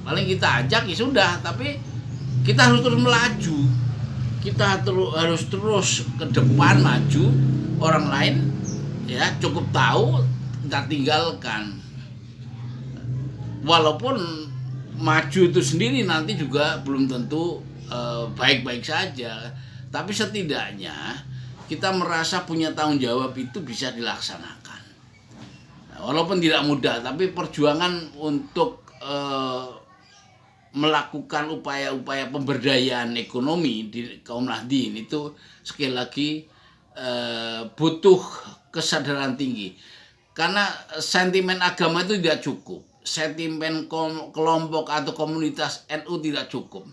paling kita ajak ya sudah, tapi kita harus terus melaju, kita harus terus ke depan maju. Orang lain ya cukup tahu, kita tinggalkan. Walaupun maju itu sendiri nanti juga belum tentu baik-baik saja, tapi setidaknya kita merasa punya tanggung jawab itu bisa dilaksanakan. Nah, walaupun tidak mudah, tapi perjuangan untuk melakukan upaya-upaya pemberdayaan ekonomi di kaum Nahdien itu sekali lagi butuh kesadaran tinggi, karena sentimen agama itu tidak cukup, sentimen kelompok atau komunitas NU tidak cukup.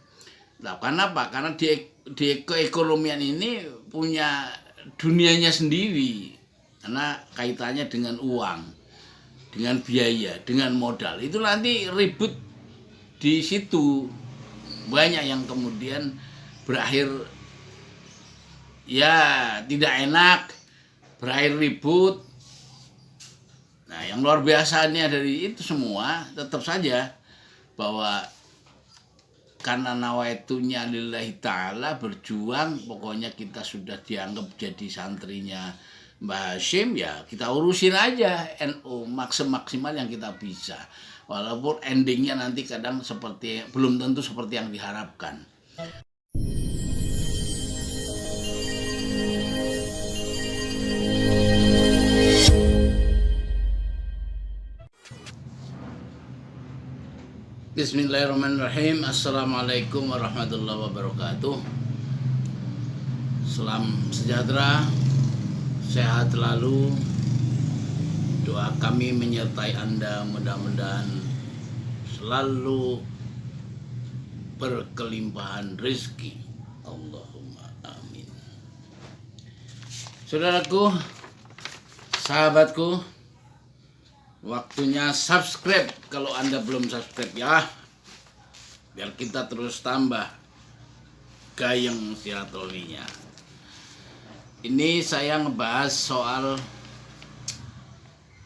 Nah, karena apa? Karena di keekonomian ini punya dunianya sendiri, karena kaitannya dengan uang, dengan biaya, dengan modal. Itu nanti ribut di situ, banyak yang kemudian berakhir ya tidak enak, berakhir ribut. Nah, yang luar biasanya dari itu semua tetap saja bahwa karena nawaitunya lillahi ta'ala, berjuang, pokoknya kita sudah dianggap jadi santrinya Mbah Hashim, ya kita urusin aja NU maksimal yang kita bisa, walaupun endingnya nanti kadang seperti belum tentu seperti yang diharapkan. Bismillahirrahmanirrahim. Assalamualaikum warahmatullahi wabarakatuh. Salam sejahtera, sehat selalu. Doa kami menyertai Anda, mudah-mudahan selalu berkelimpahan rezeki. Allahumma amin. Saudaraku, sahabatku, waktunya subscribe kalau Anda belum subscribe ya, biar kita terus tambah gayeng silaturahminya. Ini saya ngebahas soal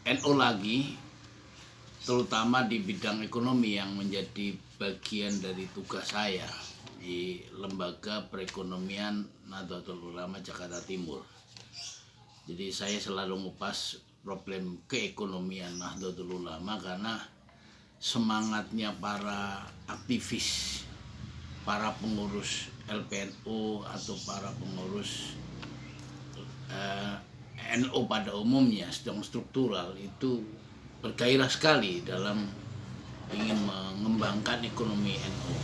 NU lagi, terutama di bidang ekonomi yang menjadi bagian dari tugas saya di Lembaga Perekonomian Nahdlatul Ulama Jakarta Timur. Jadi saya selalu ngupas problem keekonomian Nahdlatul Ulama karena semangatnya para aktivis, para pengurus LPNU atau para pengurus NU pada umumnya sedang struktural itu bergairah sekali dalam ingin mengembangkan ekonomi NU.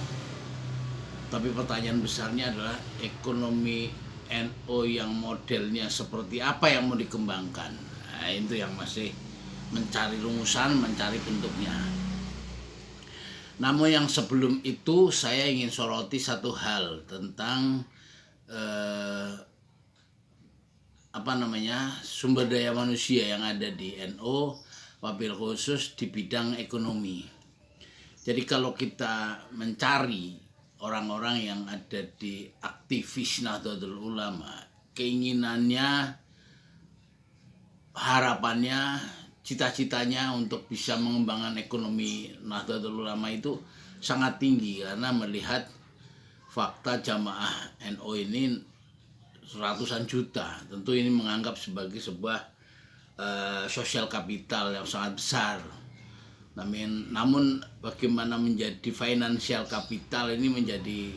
Tapi pertanyaan besarnya adalah ekonomi NU yang modelnya seperti apa yang mau dikembangkan. Nah, itu yang masih mencari rumusan, mencari bentuknya. Namun yang sebelum itu saya ingin soroti satu hal tentang sumber daya manusia yang ada di NU, wabil khusus di bidang ekonomi. Jadi kalau kita mencari orang-orang yang ada di aktivis Nahdlatul Ulama, keinginannya, harapannya, cita-citanya untuk bisa mengembangkan ekonomi Nahdlatul Ulama itu sangat tinggi, karena melihat fakta jamaah NU ini ratusan juta. Tentu ini menganggap sebagai sebuah sosial kapital yang sangat besar. Namun bagaimana menjadi financial capital ini menjadi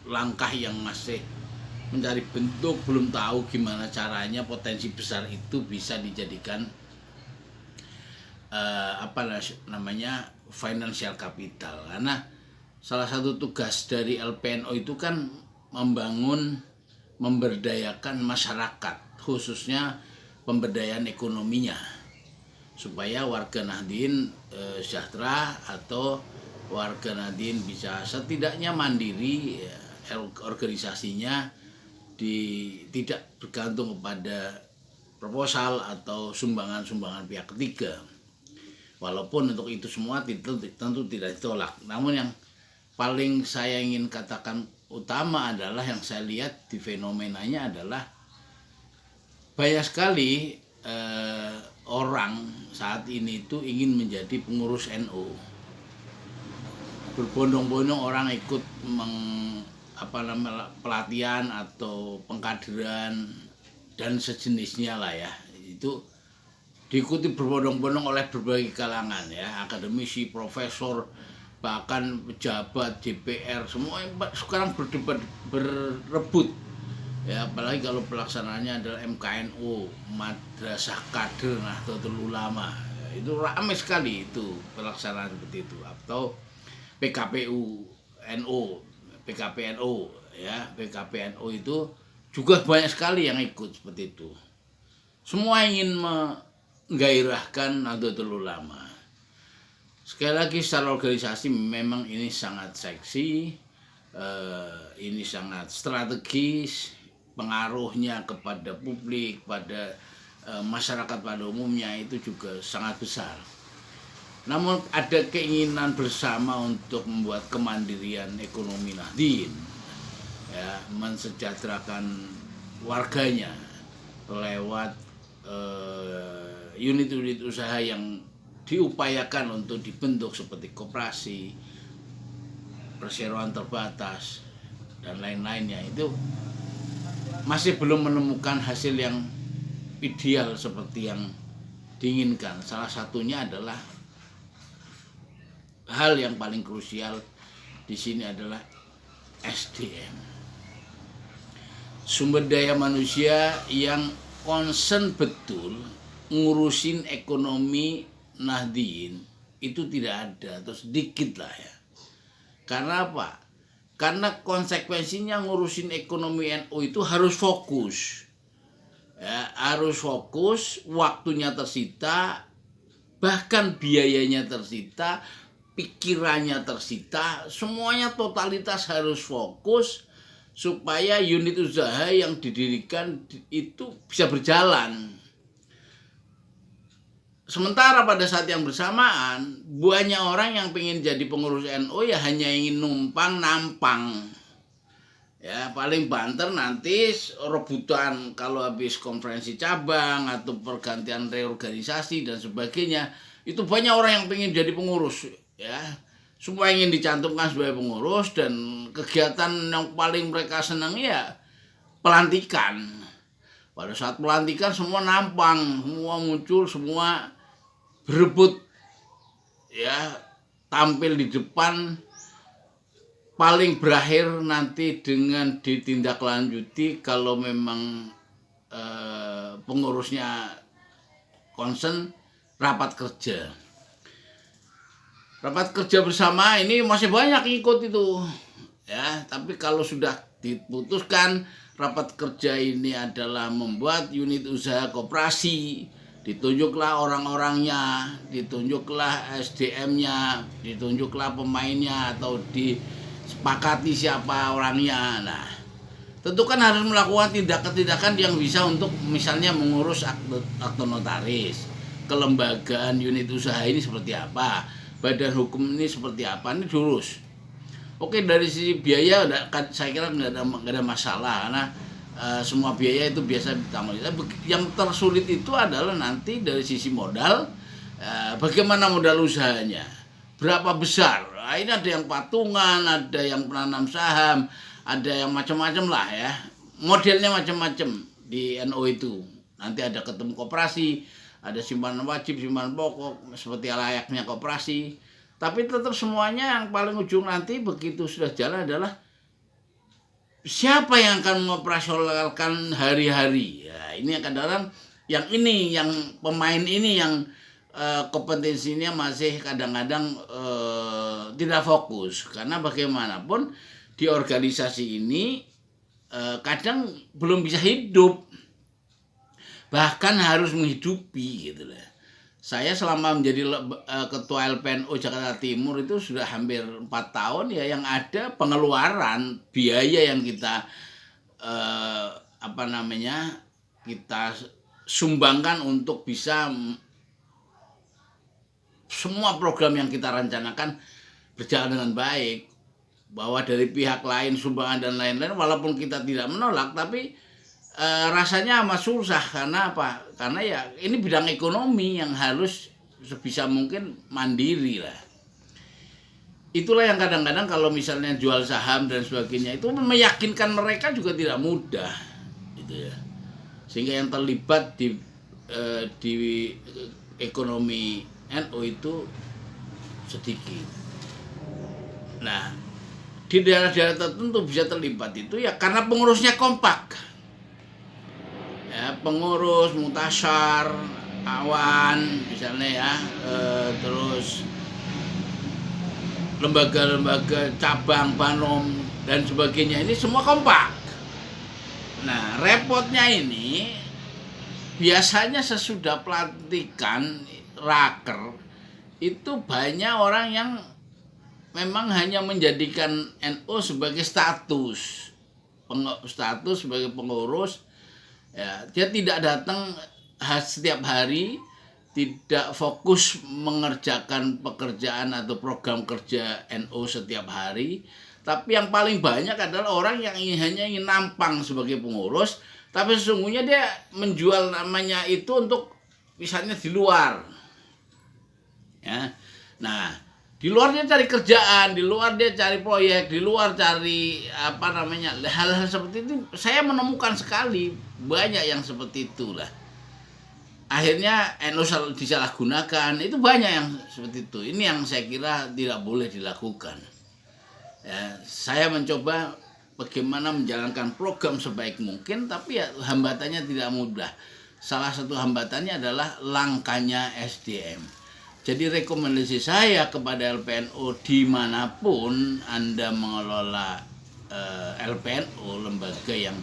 langkah yang masih mencari bentuk, belum tahu gimana caranya potensi besar itu bisa dijadikan financial capital. Karena salah satu tugas dari LPNU itu kan memberdayakan masyarakat, khususnya pemberdayaan ekonominya, supaya warga Nahdien sejahtera atau warga Nahdien bisa setidaknya mandiri, organisasinya tidak bergantung kepada proposal atau sumbangan pihak ketiga. Walaupun untuk itu semua tentu tidak ditolak. Namun yang paling saya ingin katakan utama adalah yang saya lihat di fenomenanya adalah banyak sekali orang saat ini itu ingin menjadi pengurus NU. berbondong-bondong orang ikut pelatihan atau pengkaderan dan sejenisnya lah ya. Itu diikuti berbondong-bondong oleh berbagai kalangan ya, akademisi, profesor, bahkan pejabat DPR, semua sekarang berdebat, berebut ya, apalagi kalau pelaksanaannya adalah MKNU, Madrasah Kader Nahdlatul Ulama ya, itu ramai sekali itu pelaksanaan seperti itu, atau PKPU NU, PKPNU ya, PKPNU itu juga banyak sekali yang ikut seperti itu. Semua ingin menggairahkan Nahdlatul Ulama. Sekali lagi secara organisasi memang ini sangat seksi, ini sangat strategis, pengaruhnya kepada publik, pada masyarakat pada umumnya itu juga sangat besar. Namun ada keinginan bersama untuk membuat kemandirian ekonomi Nahdien, ya, mensejahterakan warganya lewat unit-unit usaha yang diupayakan untuk dibentuk seperti koperasi, perseroan terbatas, dan lain-lainnya. Itu masih belum menemukan hasil yang ideal seperti yang diinginkan. Salah satunya adalah hal yang paling krusial di sini adalah SDM, sumber daya manusia yang concern betul ngurusin ekonomi Nahdien itu tidak ada, atau sedikit lah ya. Karena apa? Karena konsekuensinya ngurusin ekonomi NU itu harus fokus, ya, harus fokus, waktunya tersita, bahkan biayanya tersita, pikirannya tersita, semuanya totalitas harus fokus supaya unit usaha yang didirikan itu bisa berjalan. Sementara pada saat yang bersamaan banyak orang yang pengen jadi pengurus NU ya hanya ingin numpang nampang. Ya, paling banter nanti rebutan kalau habis konferensi cabang atau pergantian reorganisasi dan sebagainya. Itu banyak orang yang pengen jadi pengurus, ya. Semua ingin dicantumkan sebagai pengurus, dan kegiatan yang paling mereka senang ya pelantikan. Pada saat pelantikan semua nampang, semua muncul, semua berebut ya tampil di depan, paling berakhir nanti dengan ditindaklanjuti kalau memang pengurusnya concern rapat kerja. Rapat kerja bersama ini masih banyak ikut itu ya, tapi kalau sudah diputuskan rapat kerja ini adalah membuat unit usaha koperasi, ditunjuklah orang-orangnya, ditunjuklah SDM-nya, ditunjuklah pemainnya, atau disepakati siapa orangnya. Nah, tentu kan harus melakukan tindakan-tindakan yang bisa untuk misalnya mengurus akte notaris, kelembagaan unit usaha ini seperti apa, badan hukum ini seperti apa, ini diurus. Oke, dari sisi biaya saya kira nggak ada masalah, karena semua biaya itu biasa ditanggung. Yang tersulit itu adalah nanti dari sisi modal, bagaimana modal usahanya, berapa besar. Nah, ini ada yang patungan, ada yang penanam saham, ada yang macam-macam lah ya, modelnya macam-macam di NU itu. Nanti ada ketemu koperasi, ada simpanan wajib, simpanan pokok, seperti layaknya koperasi. Tapi tetap semuanya yang paling ujung nanti begitu sudah jalan adalah siapa yang akan mengoperasionalkan hari-hari. Ya, ini kadang-kadang yang pemain ini yang kompetensinya masih kadang-kadang tidak fokus, karena bagaimanapun di organisasi ini kadang belum bisa hidup, bahkan harus menghidupi gitu lah. Saya selama menjadi ketua LPNU Jakarta Timur itu sudah hampir 4 tahun ya, yang ada pengeluaran biaya yang kita kita sumbangkan untuk bisa semua program yang kita rencanakan berjalan dengan baik. Bahwa dari pihak lain sumbangan dan lain-lain, walaupun kita tidak menolak, tapi rasanya amat susah. Karena apa? Karena ya ini bidang ekonomi yang harus sebisa mungkin mandiri lah. itulah yang kadang-kadang kalau misalnya jual saham dan sebagainya itu meyakinkan mereka juga tidak mudah gitu ya. Sehingga yang terlibat di ekonomi NU itu sedikit. Nah, di daerah-daerah tertentu bisa terlibat itu ya karena pengurusnya kompak. Ya, pengurus mutasyar, awan misalnya ya, terus lembaga-lembaga cabang, banom dan sebagainya ini semua kompak. Nah, repotnya ini biasanya sesudah pelantikan raker itu banyak orang yang memang hanya menjadikan NU sebagai status sebagai pengurus ya, dia tidak datang setiap hari, tidak fokus mengerjakan pekerjaan atau program kerja NU setiap hari. Tapi yang paling banyak adalah orang yang hanya ingin nampang sebagai pengurus, tapi sesungguhnya dia menjual namanya itu untuk misalnya di luar. Ya. Nah, di luar dia cari kerjaan, di luar dia cari proyek, di luar cari hal-hal seperti itu. Saya menemukan sekali banyak yang seperti itulah. Akhirnya NU disalahgunakan, itu banyak yang seperti itu. Ini yang saya kira tidak boleh dilakukan. Ya, saya mencoba bagaimana menjalankan program sebaik mungkin, tapi ya hambatannya tidak mudah. Salah satu hambatannya adalah langkanya SDM. Jadi rekomendasi saya kepada LPNU dimanapun Anda mengelola LPNU, lembaga yang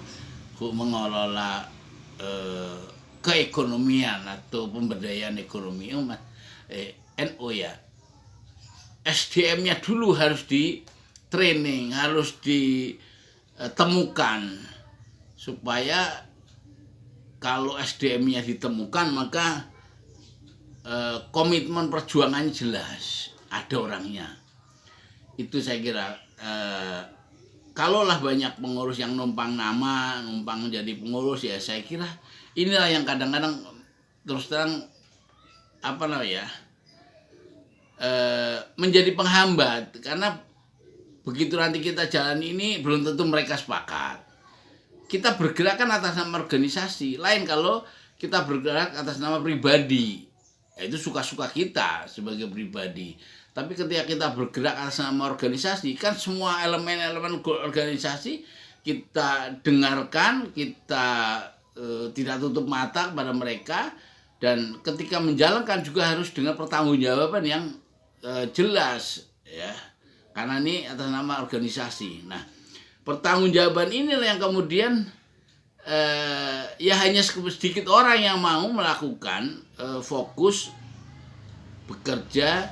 mengelola keekonomian atau pemberdayaan ekonomi umat NU ya, SDM-nya dulu harus di training, harus ditemukan supaya kalau SDM-nya ditemukan maka komitmen perjuangannya jelas, ada orangnya. Itu saya kira kalaulah banyak pengurus yang numpang nama, numpang menjadi pengurus ya, saya kira inilah yang kadang-kadang terus terang menjadi penghambat, karena begitu nanti kita jalan ini belum tentu mereka sepakat. Kita bergerak kan atas nama organisasi, lain kalau kita bergerak atas nama pribadi, itu suka-suka kita sebagai pribadi. Tapi ketika kita bergerak atas nama organisasi, kan semua elemen-elemen organisasi kita dengarkan, kita tidak tutup mata kepada mereka, dan ketika menjalankan juga harus dengan pertanggungjawaban yang jelas ya, karena ini atas nama organisasi. Nah, pertanggungjawaban inilah yang kemudian ya hanya sedikit orang yang mau melakukan, fokus bekerja,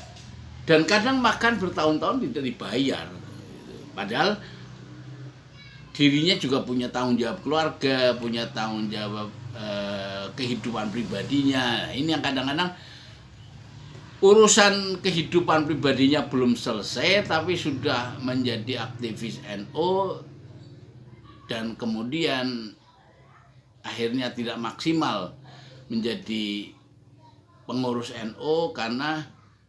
dan kadang bahkan bertahun-tahun tidak dibayar, padahal dirinya juga punya tanggung jawab keluarga, punya tanggung jawab kehidupan pribadinya. Ini yang kadang-kadang urusan kehidupan pribadinya belum selesai, tapi sudah menjadi aktivis NU dan kemudian akhirnya tidak maksimal menjadi pengurus NU karena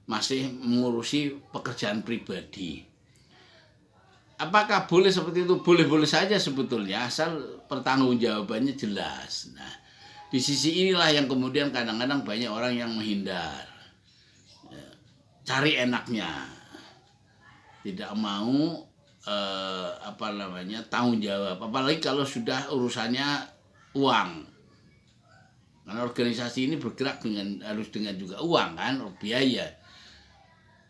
masih mengurusi pekerjaan pribadi. Apakah boleh seperti itu? Boleh-boleh saja sebetulnya, asal pertanggungjawabannya jelas. Nah, di sisi inilah yang kemudian kadang-kadang banyak orang yang menghindar, cari enaknya, tidak mau tanggung jawab, apalagi kalau sudah urusannya uang. Karena organisasi ini bergerak harus dengan juga uang kan, biaya.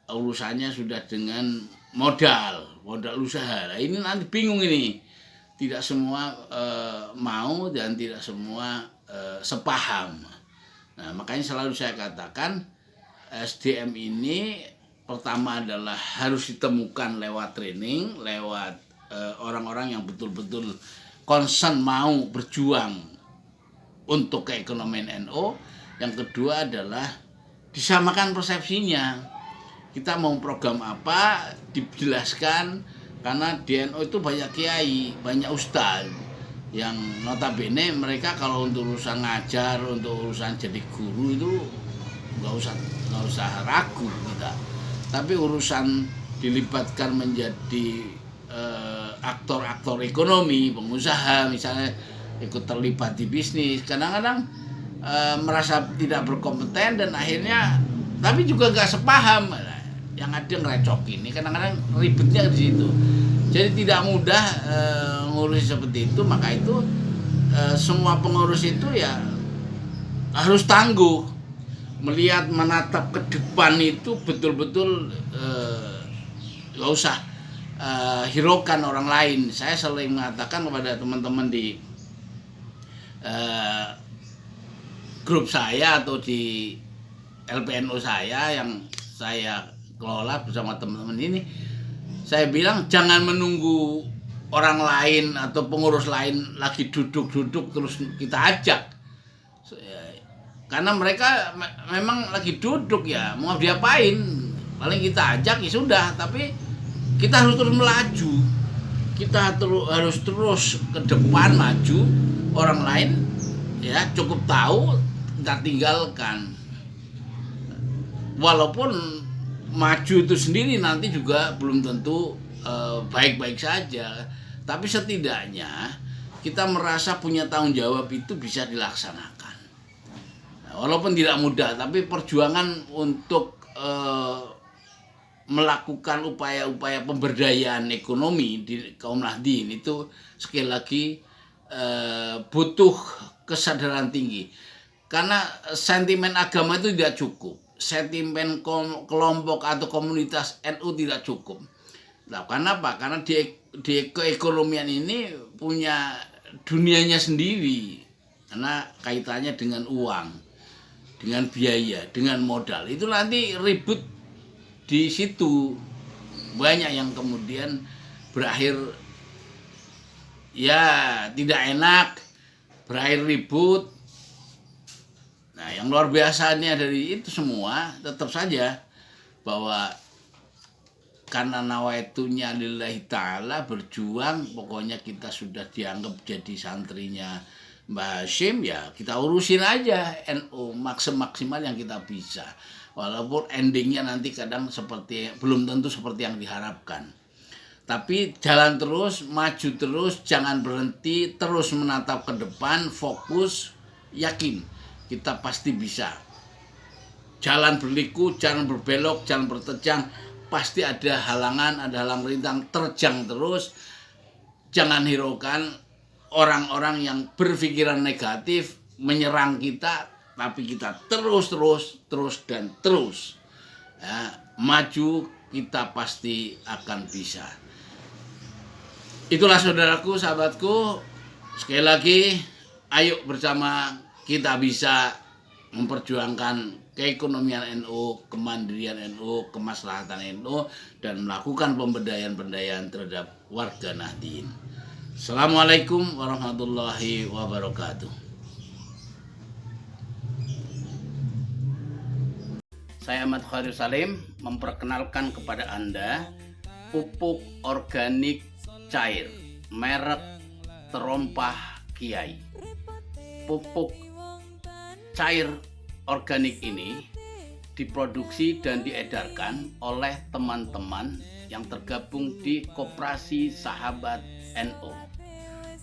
Urusannya sudah dengan modal usaha. Nah, ini nanti bingung ini. Tidak semua mau dan tidak semua sepaham. Nah, makanya selalu saya katakan SDM ini pertama adalah harus ditemukan lewat training, lewat orang-orang yang betul-betul concern mau berjuang untuk keekonomian NU. Yang kedua adalah disamakan persepsinya. Kita mau program apa dijelaskan, karena di NU itu banyak kiai, banyak ustaz yang notabene mereka kalau untuk urusan ngajar, untuk urusan jadi guru itu nggak usah ragu kita. Tapi urusan dilibatkan menjadi aktor-aktor ekonomi, pengusaha misalnya ikut terlibat di bisnis, kadang-kadang merasa tidak berkompeten dan akhirnya tapi juga nggak sepaham, yang ada ngerecokin. Ini kadang-kadang ribetnya di situ. Jadi tidak mudah ngurus seperti itu, maka itu semua pengurus itu ya harus tangguh, melihat menatap ke depan itu betul-betul nggak usah hiraukan orang lain. Saya sering mengatakan kepada teman-teman di grup saya atau di LPNO saya yang saya kelola bersama teman-teman ini, saya bilang jangan menunggu orang lain atau pengurus lain lagi duduk-duduk terus kita ajak, karena mereka memang lagi duduk ya, mau diapain, paling kita ajak ya sudah. Tapi kita harus terus melaju, kita harus terus ke depan maju. Orang lain ya cukup tahu, kita tinggalkan. Walaupun maju itu sendiri nanti juga belum tentu baik-baik saja, tapi setidaknya kita merasa punya tanggung jawab itu bisa dilaksanakan. Nah, walaupun tidak mudah, tapi perjuangan untuk melakukan upaya-upaya pemberdayaan ekonomi di kaum Nahdien itu sekali lagi butuh kesadaran tinggi, karena sentimen agama itu tidak cukup, sentimen kelompok atau komunitas NU tidak cukup. Nah, karena apa? Karena di keekonomian ini punya dunianya sendiri, karena kaitannya dengan uang, dengan biaya, dengan modal. Itu nanti ribut di situ, banyak yang kemudian berakhir ya tidak enak, berakhir ribut. Nah, yang luar biasanya dari itu semua tetap saja bahwa karena nawaitunya lillahi ta'ala, berjuang, pokoknya kita sudah dianggap jadi santrinya Mbah Hashim, ya kita urusin aja NU maksimal yang kita bisa. Walaupun endingnya nanti kadang belum tentu seperti yang diharapkan. Tapi jalan terus, maju terus, jangan berhenti, terus menatap ke depan, fokus, yakin kita pasti bisa. Jalan berliku, jalan berbelok, jalan berterjang, pasti ada halangan, ada halang rintang, terjang terus. Jangan hiraukan orang-orang yang berpikiran negatif menyerang kita, tapi kita terus ya, maju, kita pasti akan bisa. Itulah saudaraku, sahabatku, sekali lagi ayo bersama kita bisa memperjuangkan keekonomian NU, kemandirian NU, kemaslahatan NU, dan melakukan pemberdayaan terhadap warga Nahdien. Assalamualaikum warahmatullahi wabarakatuh. Saya Ahmad Khairul Salim memperkenalkan kepada Anda pupuk organik cair merek Terompah Kiai. Pupuk cair organik ini diproduksi dan diedarkan oleh teman-teman yang tergabung di Koperasi Sahabat NU.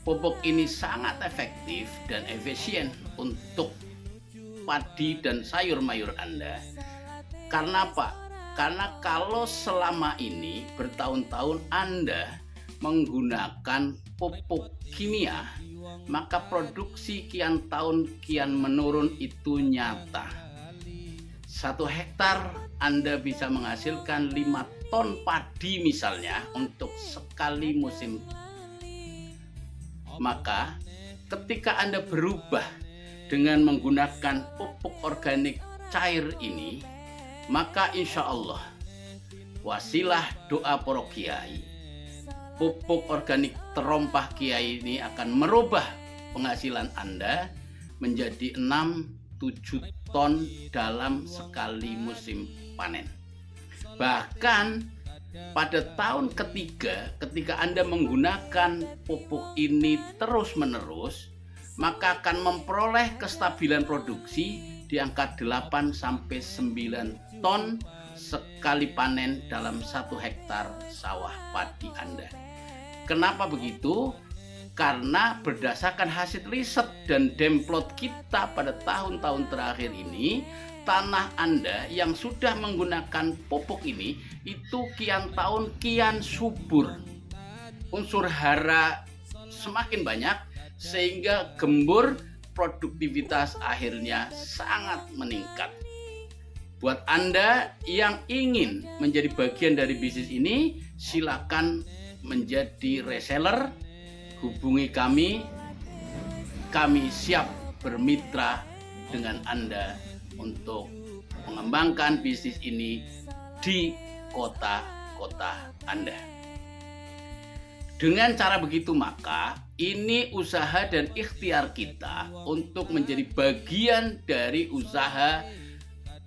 Pupuk ini sangat efektif dan efisien untuk padi dan sayur mayur Anda. Karena apa? Karena kalau selama ini bertahun-tahun Anda menggunakan pupuk kimia, maka produksi kian tahun kian menurun, itu nyata. 1 hektar Anda bisa menghasilkan 5 ton padi misalnya untuk sekali musim. Maka ketika Anda berubah dengan menggunakan pupuk organik cair ini, maka insya Allah wasilah doa para kiai, pupuk organik Terompah Kiai ini akan merubah penghasilan Anda menjadi 6-7 ton dalam sekali musim panen. Bahkan pada tahun ketiga, ketika Anda menggunakan pupuk ini terus-menerus, maka akan memperoleh kestabilan produksi di angka 8-9 ton sekali panen dalam 1 hektar sawah padi Anda. Kenapa begitu? Karena berdasarkan hasil riset dan demplot kita pada tahun-tahun terakhir ini, tanah Anda yang sudah menggunakan pupuk ini itu kian tahun kian subur. Unsur hara semakin banyak sehingga gembur, produktivitas akhirnya sangat meningkat. Buat Anda yang ingin menjadi bagian dari bisnis ini, silakan menjadi reseller, hubungi kami. Kami siap bermitra dengan Anda untuk mengembangkan bisnis ini di kota-kota Anda. Dengan cara begitu maka ini usaha dan ikhtiar kita untuk menjadi bagian dari usaha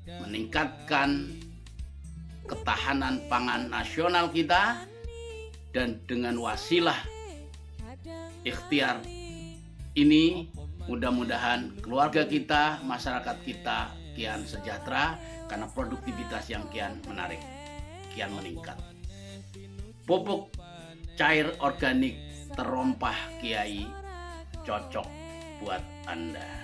meningkatkan ketahanan pangan nasional kita, dan dengan wasilah ikhtiar ini mudah-mudahan keluarga kita, masyarakat kita kian sejahtera karena produktivitas yang kian menarik, kian meningkat. Pupuk cair organik terompah Kiai cocok buat Anda.